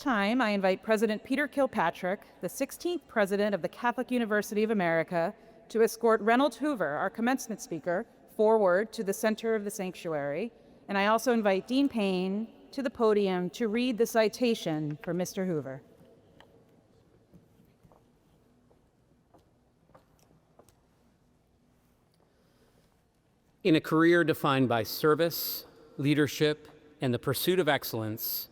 Time, I invite President Peter Kilpatrick, the 16th President of the Catholic University of America, to escort Reynold Hoover, our commencement speaker, forward to the center of the sanctuary. And I also invite Dean Payne to the podium to read the citation for Mr. Hoover. In a career defined by service, leadership, and the pursuit of excellence,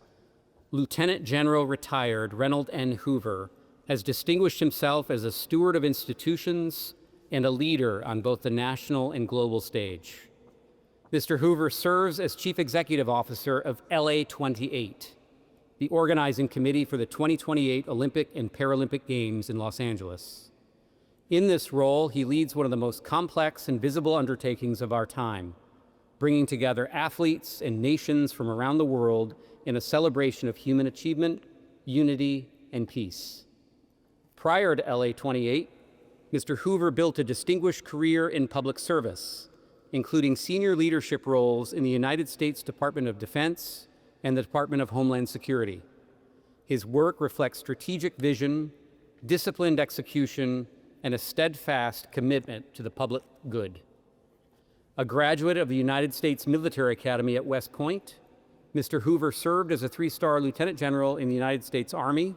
Lieutenant General retired Reynold N. Hoover has distinguished himself as a steward of institutions and a leader on both the national and global stage. Mr. Hoover serves as Chief Executive Officer of LA28, the organizing committee for the 2028 Olympic and Paralympic Games in Los Angeles. In this role, he leads one of the most complex and visible undertakings of our time, bringing together athletes and nations from around the world in a celebration of human achievement, unity, and peace. Prior to LA28, Mr. Hoover built a distinguished career in public service, including senior leadership roles in the United States Department of Defense and the Department of Homeland Security. His work reflects strategic vision, disciplined execution, and a steadfast commitment to the public good. A graduate of the United States Military Academy at West Point, Mr. Hoover served as a 3-star lieutenant general in the United States Army,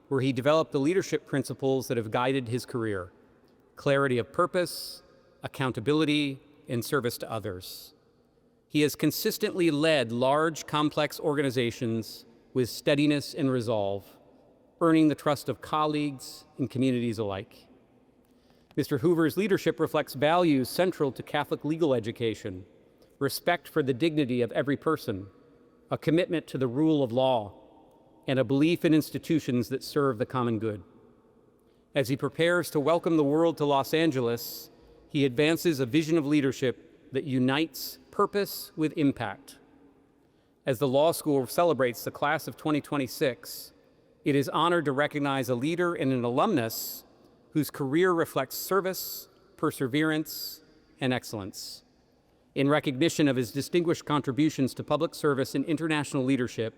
where he developed the leadership principles that have guided his career: clarity of purpose, accountability, and service to others. He has consistently led large, complex organizations with steadiness and resolve, earning the trust of colleagues and communities alike. Mr. Hoover's leadership reflects values central to Catholic legal education: respect for the dignity of every person, a commitment to the rule of law, and a belief in institutions that serve the common good. As he prepares to welcome the world to Los Angeles, he advances a vision of leadership that unites purpose with impact. As the law school celebrates the class of 2026, it is honored to recognize a leader and an alumnus whose career reflects service, perseverance, and excellence. In recognition of his distinguished contributions to public service and international leadership,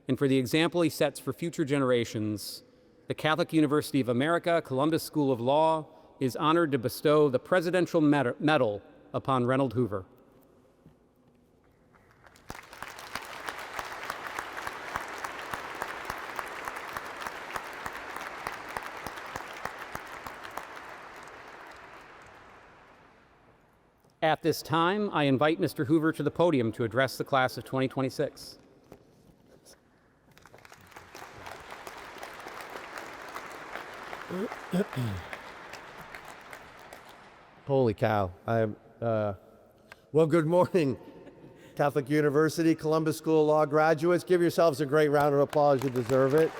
and for the example he sets for future generations, the Catholic University of America Columbus School of Law is honored to bestow the Presidential Medal upon Reynold Hoover. At this time, I invite Mr. Hoover to the podium to address the class of 2026. Holy cow. Well, good morning, Catholic University, Columbus School of Law graduates. Give yourselves a great round of applause. You deserve it.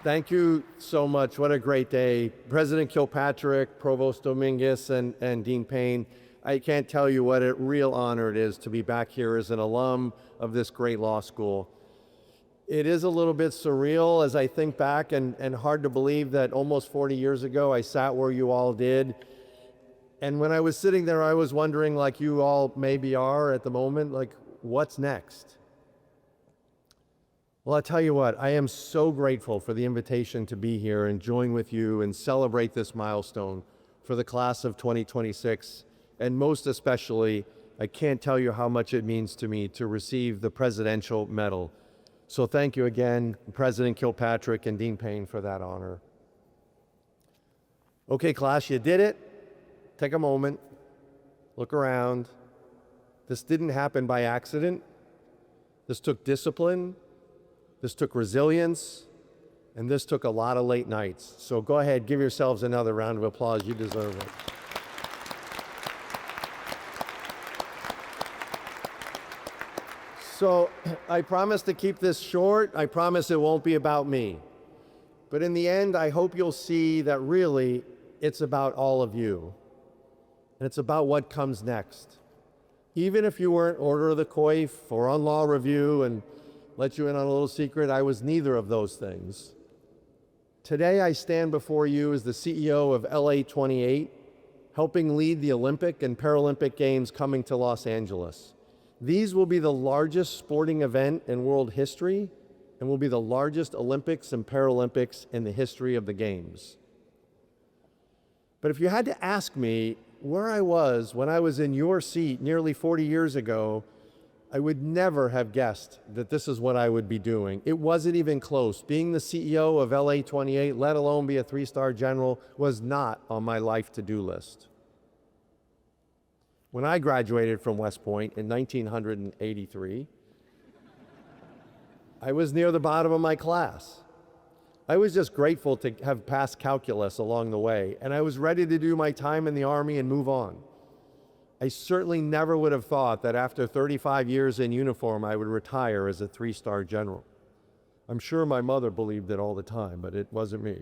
Thank you so much. What a great day. President Kilpatrick, Provost Dominguez, and Dean Payne, I can't tell you what a real honor it is to be back here as an alum of this great law school. It is a little bit surreal as I think back, and hard to believe that almost 40 years ago I sat where you all did. And when I was sitting there, I was wondering, like you all maybe are at the moment, like, what's next? Well, I'll tell you what, I am so grateful for the invitation to be here and join with you and celebrate this milestone for the class of 2026. And most especially, I can't tell you how much it means to me to receive the Presidential Medal. So thank you again, President Kilpatrick and Dean Payne, for that honor. Okay, class, you did it. Take a moment, look around. This didn't happen by accident. This took discipline. This took resilience, and this took a lot of late nights. So go ahead, give yourselves another round of applause. You deserve it. So I promise to keep this short. I promise it won't be about me. But in the end, I hope you'll see that really it's about all of you. And it's about what comes next. Even if you weren't Order of the Coif or on law review, and let you in on a little secret, I was neither of those things. Today I stand before you as the CEO of LA28, helping lead the Olympic and Paralympic Games coming to Los Angeles. These will be the largest sporting event in world history and will be the largest Olympics and Paralympics in the history of the Games. But if you had to ask me where I was when I was in your seat nearly 40 years ago, I would never have guessed that this is what I would be doing. It wasn't even close. Being the CEO of LA-28, let alone be a three-star general, was not on my life to-do list. When I graduated from West Point in 1983, I was near the bottom of my class. I was just grateful to have passed calculus along the way, and I was ready to do my time in the Army and move on. I certainly never would have thought that after 35 years in uniform, I would retire as a three-star general. I'm sure my mother believed it all the time, but it wasn't me.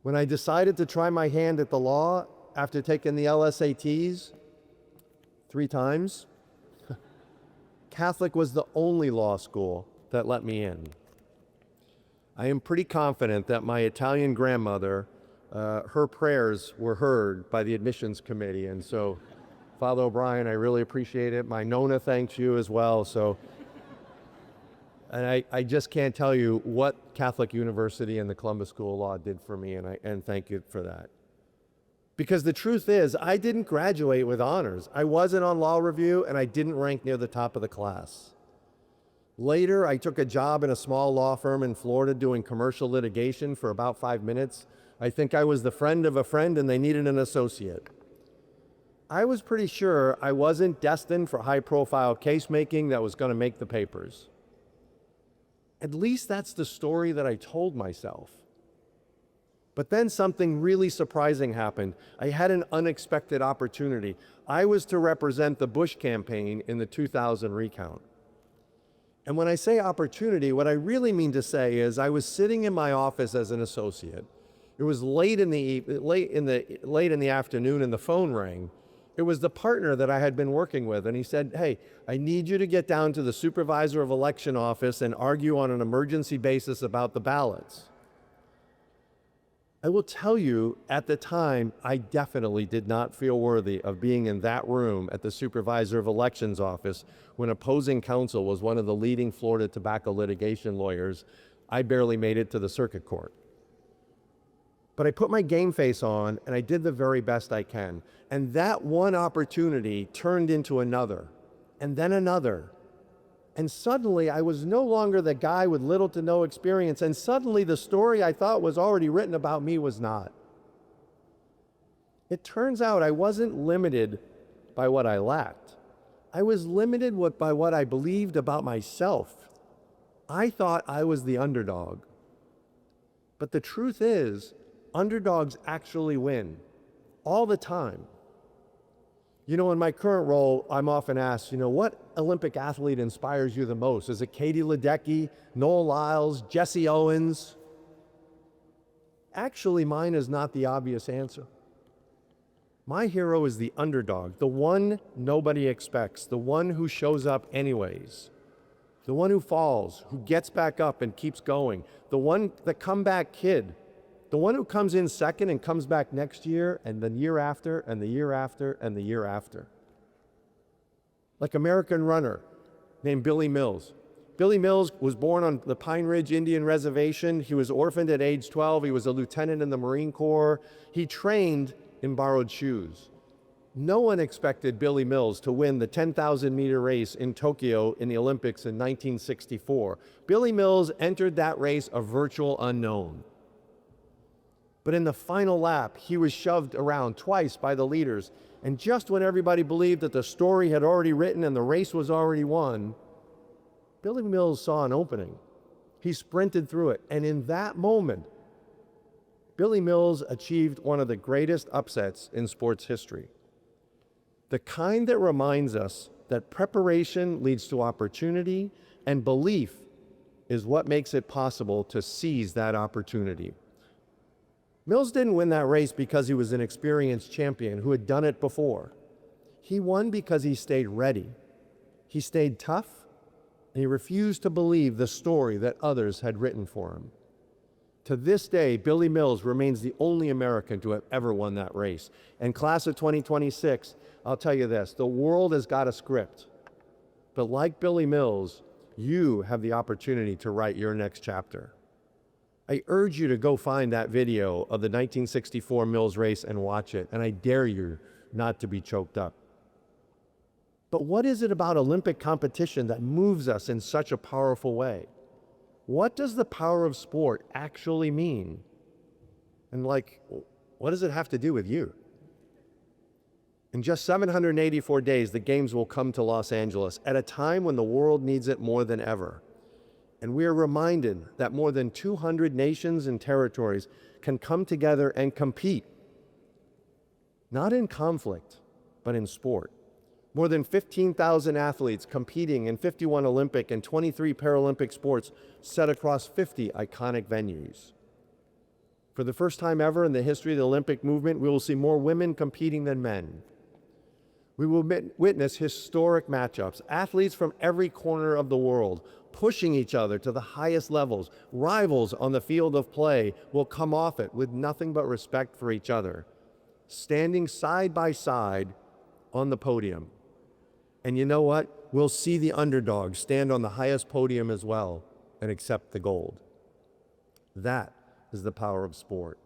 When I decided to try my hand at the law after taking the LSATs 3 times, Catholic was the only law school that let me in. I am pretty confident that my Italian grandmother, her prayers were heard by the admissions committee. And so, Father O'Brien, I really appreciate it. My Nona thanks you as well. And I just can't tell you what Catholic University and the Columbus School of Law did for me, and thank you for that. Because the truth is, I didn't graduate with honors. I wasn't on law review, and I didn't rank near the top of the class. Later, I took a job in a small law firm in Florida doing commercial litigation for about 5 minutes. I think I was the friend of a friend, and they needed an associate. I was pretty sure I wasn't destined for high-profile case-making that was going to make the papers. At least that's the story that I told myself. But then something really surprising happened. I had an unexpected opportunity. I was to represent the Bush campaign in the 2000 recount. And when I say opportunity, what I really mean to say is I was sitting in my office as an associate. It was late in the afternoon, and the phone rang. It was the partner that I had been working with, and he said, "Hey, I need you to get down to the supervisor of election office and argue on an emergency basis about the ballots." I will tell you, at the time, I definitely did not feel worthy of being in that room at the supervisor of elections office when opposing counsel was one of the leading Florida tobacco litigation lawyers. I barely made it to the circuit court. But I put my game face on, and I did the very best I can. And that one opportunity turned into another, and then another. And suddenly, I was no longer the guy with little to no experience, and suddenly the story I thought was already written about me was not. It turns out I wasn't limited by what I lacked. I was limited by what I believed about myself. I thought I was the underdog. But the truth is, underdogs actually win, all the time. You know, in my current role, I'm often asked, what Olympic athlete inspires you the most? Is it Katie Ledecky, Noel Lyles, Jesse Owens? Actually, mine is not the obvious answer. My hero is the underdog, the one nobody expects, the one who shows up anyways, the one who falls, who gets back up and keeps going, the comeback kid, the one who comes in second and comes back next year and the year after and the year after and the year after. Like American runner named Billy Mills. Billy Mills was born on the Pine Ridge Indian Reservation. He was orphaned at age 12. He was a lieutenant in the Marine Corps. He trained in borrowed shoes. No one expected Billy Mills to win the 10,000-meter race in Tokyo in the Olympics in 1964. Billy Mills entered that race a virtual unknown. But in the final lap, he was shoved around twice by the leaders. And just when everybody believed that the story had already written and the race was already won, Billy Mills saw an opening. He sprinted through it. And in that moment, Billy Mills achieved one of the greatest upsets in sports history. The kind that reminds us that preparation leads to opportunity, and belief is what makes it possible to seize that opportunity. Mills didn't win that race because he was an experienced champion who had done it before. He won because he stayed ready. He stayed tough, and he refused to believe the story that others had written for him. To this day, Billy Mills remains the only American to have ever won that race. And class of 2026, I'll tell you this, the world has got a script. But like Billy Mills, you have the opportunity to write your next chapter. I urge you to go find that video of the 1964 Mills race and watch it, and I dare you not to be choked up. But what is it about Olympic competition that moves us in such a powerful way? What does the power of sport actually mean? And what does it have to do with you? In just 784 days, the Games will come to Los Angeles at a time when the world needs it more than ever. And we are reminded that more than 200 nations and territories can come together and compete, not in conflict, but in sport. More than 15,000 athletes competing in 51 Olympic and 23 Paralympic sports set across 50 iconic venues. For the first time ever in the history of the Olympic movement, we will see more women competing than men. We will witness historic matchups, athletes from every corner of the world pushing each other to the highest levels. Rivals on the field of play will come off it with nothing but respect for each other, standing side by side on the podium. And you know what? We'll see the underdog stand on the highest podium as well and accept the gold. That is the power of sport.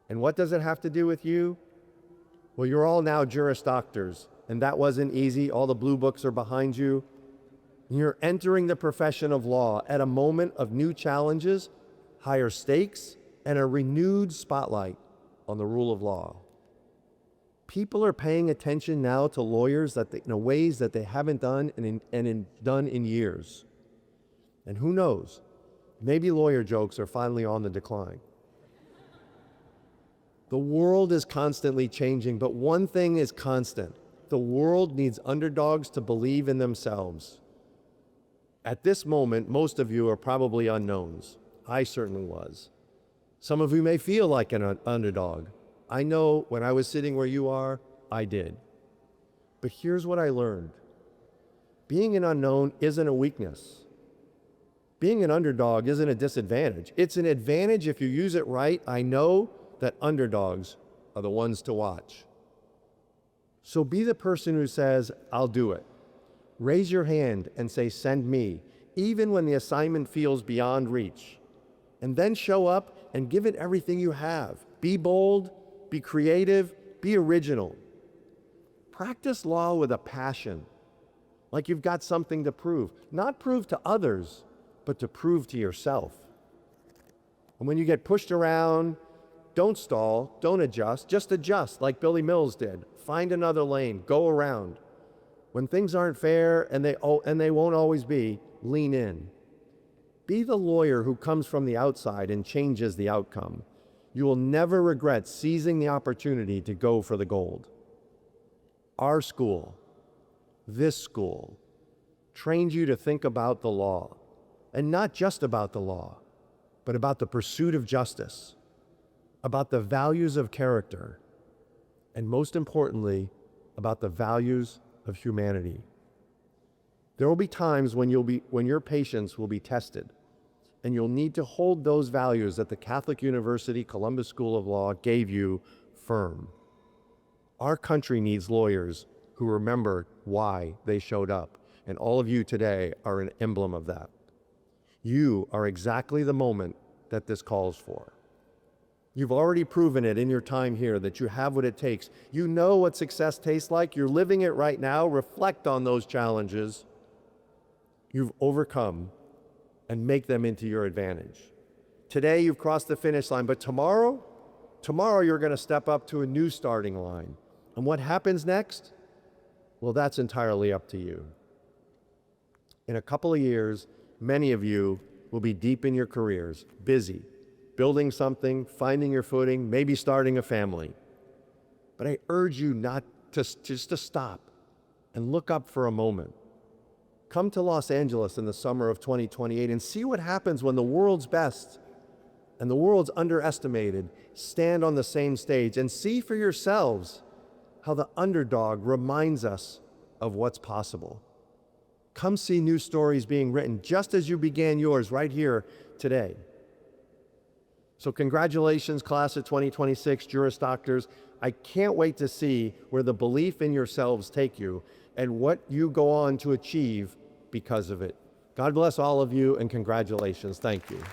And what does it have to do with you? Well, you're all now Juris Doctors, and that wasn't easy. All the blue books are behind you. You're entering the profession of law at a moment of new challenges, higher stakes, and a renewed spotlight on the rule of law. People are paying attention now to lawyers in ways that they haven't done in years. And who knows, maybe lawyer jokes are finally on the decline. The world is constantly changing, but one thing is constant. The world needs underdogs to believe in themselves. At this moment, most of you are probably unknowns. I certainly was. Some of you may feel like an underdog. I know when I was sitting where you are, I did. But here's what I learned. Being an unknown isn't a weakness. Being an underdog isn't a disadvantage. It's an advantage if you use it right. I know that underdogs are the ones to watch. So be the person who says, I'll do it. Raise your hand and say, send me, even when the assignment feels beyond reach. And then show up and give it everything you have. Be bold, be creative, be original. Practice law with a passion, like you've got something to prove. Not prove to others, but to prove to yourself. And when you get pushed around, don't stall, don't adjust, just adjust like Billy Mills did. Find another lane, go around. When things aren't fair, and they won't always be, lean in. Be the lawyer who comes from the outside and changes the outcome. You will never regret seizing the opportunity to go for the gold. Our school, this school, trained you to think about the law, and not just about the law, but about the pursuit of justice, about the values of character, and most importantly, about the values of humanity. There will be times when your patience will be tested, and you'll need to hold those values that the Catholic University Columbus School of Law gave you firm. Our country needs lawyers who remember why they showed up, and all of you today are an emblem of that. You are exactly the moment that this calls for. You've already proven it in your time here that you have what it takes. You know what success tastes like. You're living it right now. Reflect on those challenges you've overcome and make them into your advantage. Today you've crossed the finish line, but tomorrow you're going to step up to a new starting line. And what happens next? Well, that's entirely up to you. In a couple of years, many of you will be deep in your careers, busy, building something, finding your footing, maybe starting a family. But I urge you not to just to stop and look up for a moment. Come to Los Angeles in the summer of 2028 and see what happens when the world's best and the world's underestimated stand on the same stage, and see for yourselves how the underdog reminds us of what's possible. Come see new stories being written just as you began yours right here today. So congratulations, class of 2026 Juris Doctors. I can't wait to see where the belief in yourselves take you and what you go on to achieve because of it. God bless all of you and congratulations. Thank you.